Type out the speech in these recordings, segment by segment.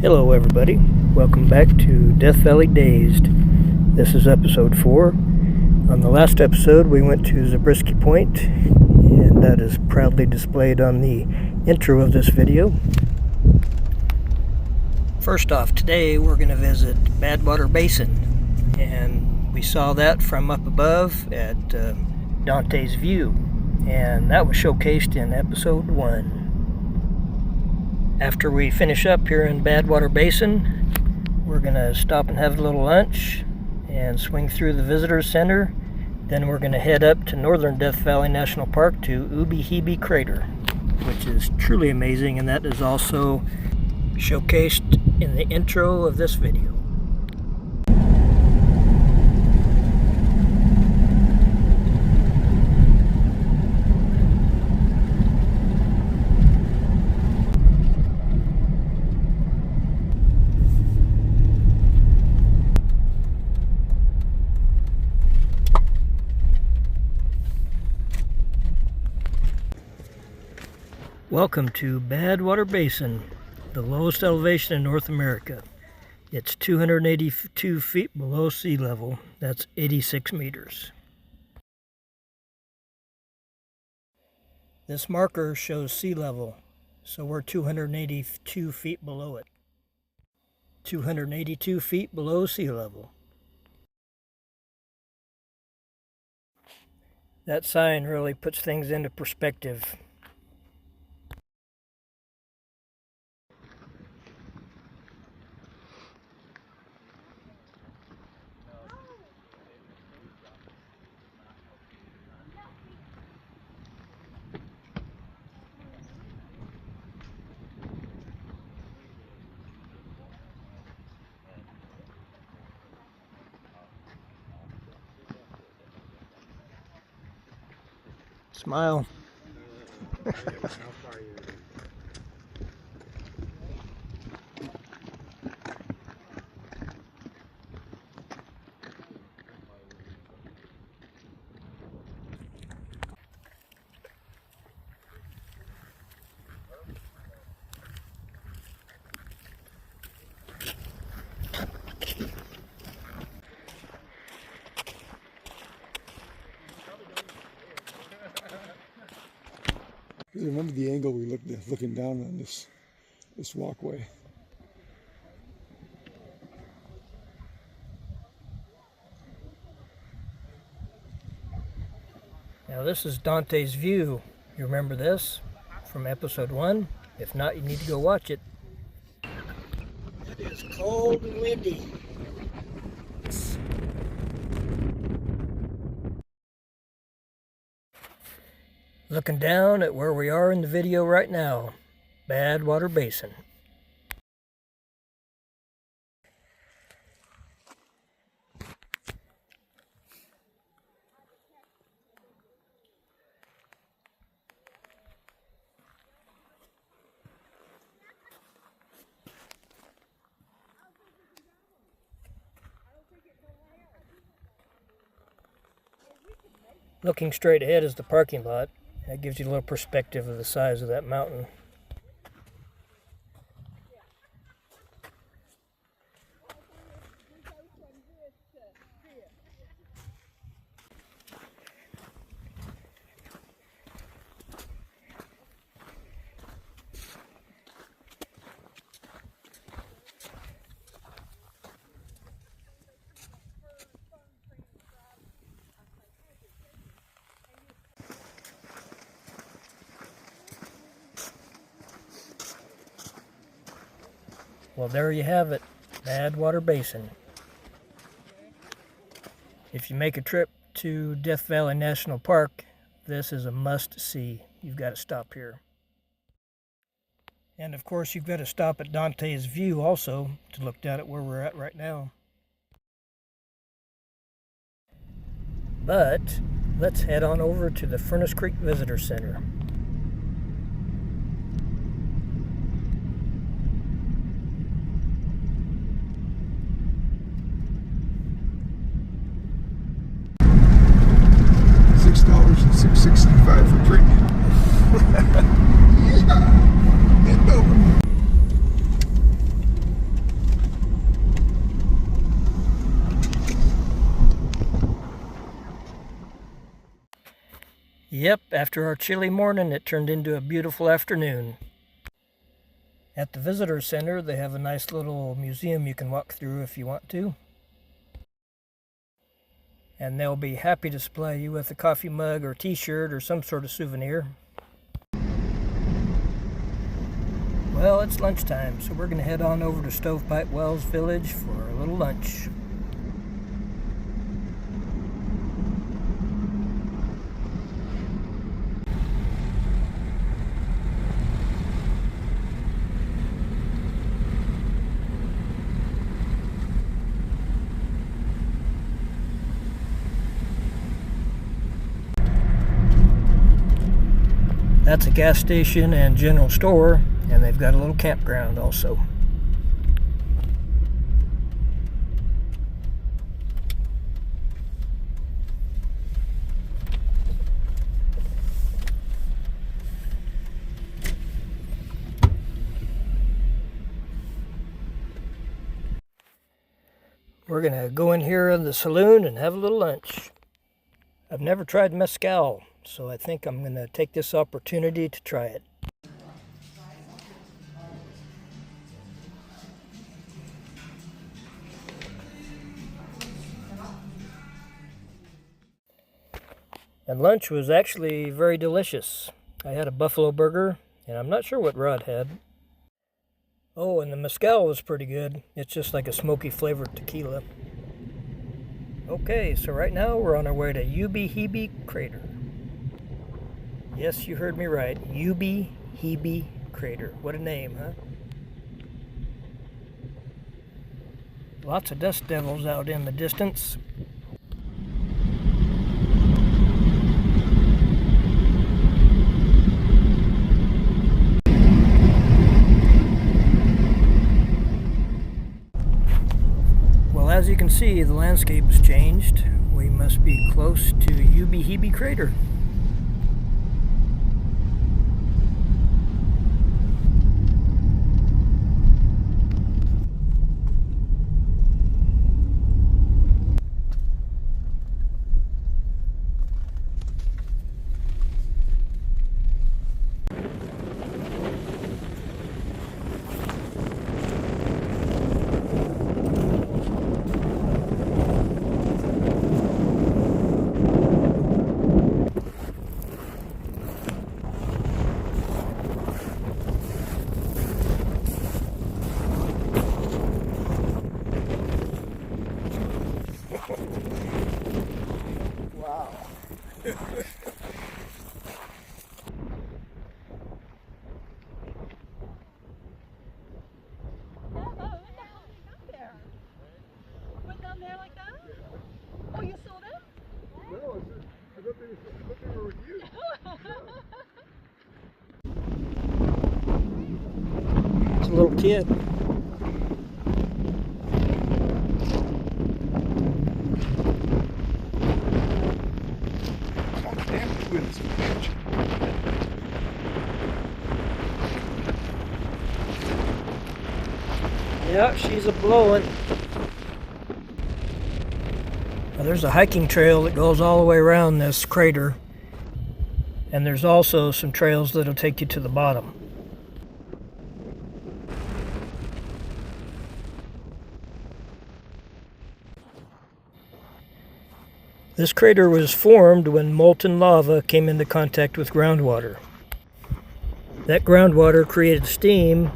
Hello everybody, welcome back to Valley Dazed. This is episode 4. On the last episode we went to Zabriskie Point, and that is proudly displayed on the intro of this video. First off, today we're going to visit Badwater Basin, and we saw that from up above at Dante's View, and that was showcased in episode 1. After we finish up here in Badwater Basin, we're going to stop and have a little lunch and swing through the visitor center. Then we're going to head up to northern Death Valley National Park to Ubehebe Crater, which is truly amazing, and that is also showcased in the intro of this video. Welcome to Badwater Basin, the lowest elevation in North America. It's 282 feet below sea level. That's 86 meters. This marker shows sea level, so we're 282 feet below it. 282 feet below sea level. That sign really puts things into perspective. Smile. Remember the angle we looking down on this walkway. Now this is Dante's View. You remember this from episode 1? If not, you need to go watch it. It is cold and windy. Looking down at where we are in the video right now, Badwater Basin. Looking straight ahead is the parking lot. That gives you a little perspective of the size of that mountain. Well, there you have it, Badwater Basin. If you make a trip to Death Valley National Park, this is a must-see. You've got to stop here. And of course, you've got to stop at Dante's View also to look down at where we're at right now. But let's head on over to the Furnace Creek Visitor Center. $6.65 for premium. Yeah. Yep, after our chilly morning, it turned into a beautiful afternoon. At the visitor center, they have a nice little museum you can walk through if you want to. And they'll be happy to supply you with a coffee mug or t-shirt or some sort of souvenir. Well, it's lunchtime, so we're going to head on over to Stovepipe Wells Village for a little lunch. That's a gas station and general store, and they've got a little campground also. We're gonna go in here in the saloon and have a little lunch. I've never tried mezcal, so I think I'm gonna take this opportunity to try it. And lunch was actually very delicious. I had a buffalo burger, and I'm not sure what Rod had. Oh, and the mezcal was pretty good. It's just like a smoky flavored tequila. Okay, so right now we're on our way to Ubehebe Crater. Yes, you heard me right. Ubehebe Crater. What a name, huh? Lots of dust devils out in the distance. As you can see, the landscape has changed. We must be close to Ubehebe Crater. Wow. Went down there like that? Oh, you saw them? No, I thought they were with you. It's a little kid. Oh, damn twins. Yeah, she's a blowing. Now, there's a hiking trail that goes all the way around this crater, and there's also some trails that'll take you to the bottom. This crater was formed when molten lava came into contact with groundwater. That groundwater created steam,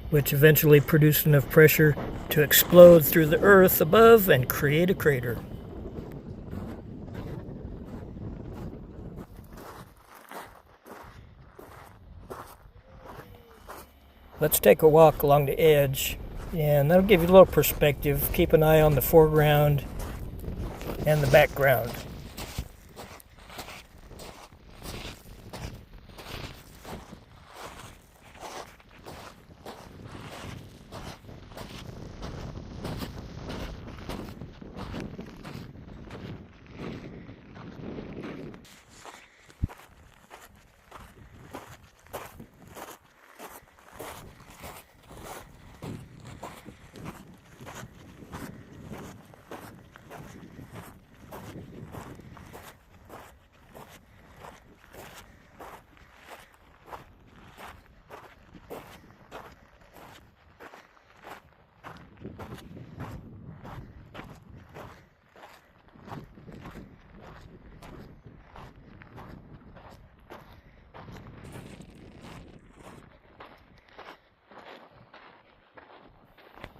which eventually produced enough pressure to explode through the earth above and create a crater. Let's take a walk along the edge, and that'll give you a little perspective. Keep an eye on the foreground and the background.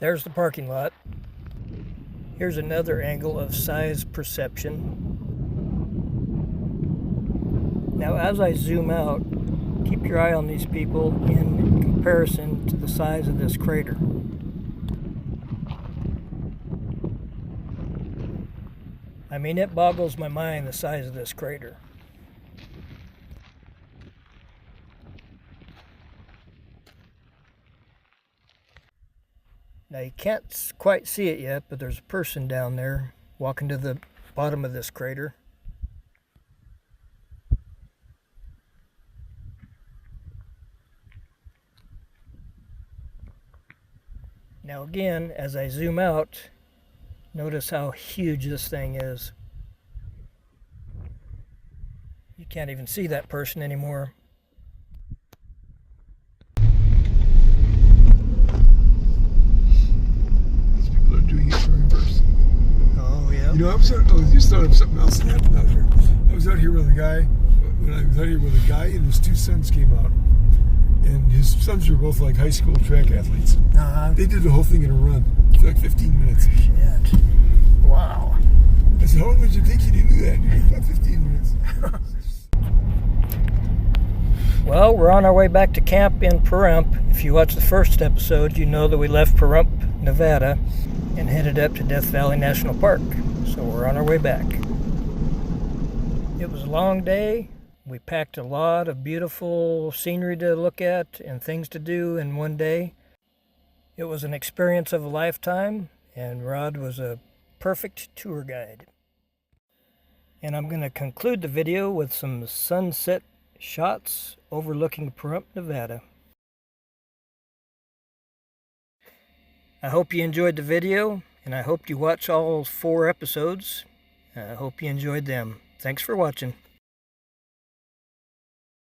There's the parking lot. Here's another angle of size perception. Now as I zoom out, keep your eye on these people in comparison to the size of this crater. I mean, it boggles my mind the size of this crater. Now you can't quite see it yet, but there's a person down there walking to the bottom of this crater. Now again, as I zoom out, notice how huge this thing is. You can't even see that person anymore. These people are doing it for reverse. Oh yeah. You know, I just thought of something else that happened out here. I was out here with a guy. When I was out here with a guy, and his two sons came out, and his sons were both like high school track athletes. They did the whole thing in a run. It's like 15 minutes. Shit. Wow. I said, how long would you take you to do that? About 15 minutes. Well, we're on our way back to camp in Pahrump. If you watched the first episode, you know that we left Pahrump, Nevada, and headed up to Death Valley National Park. So we're on our way back. It was a long day. We packed a lot of beautiful scenery to look at and things to do in one day. It was an experience of a lifetime, and Rod was a perfect tour guide. And I'm going to conclude the video with some sunset shots overlooking Pahrump, Nevada. I hope you enjoyed the video, and I hope you watch all 4 episodes. I hope you enjoyed them. Thanks for watching.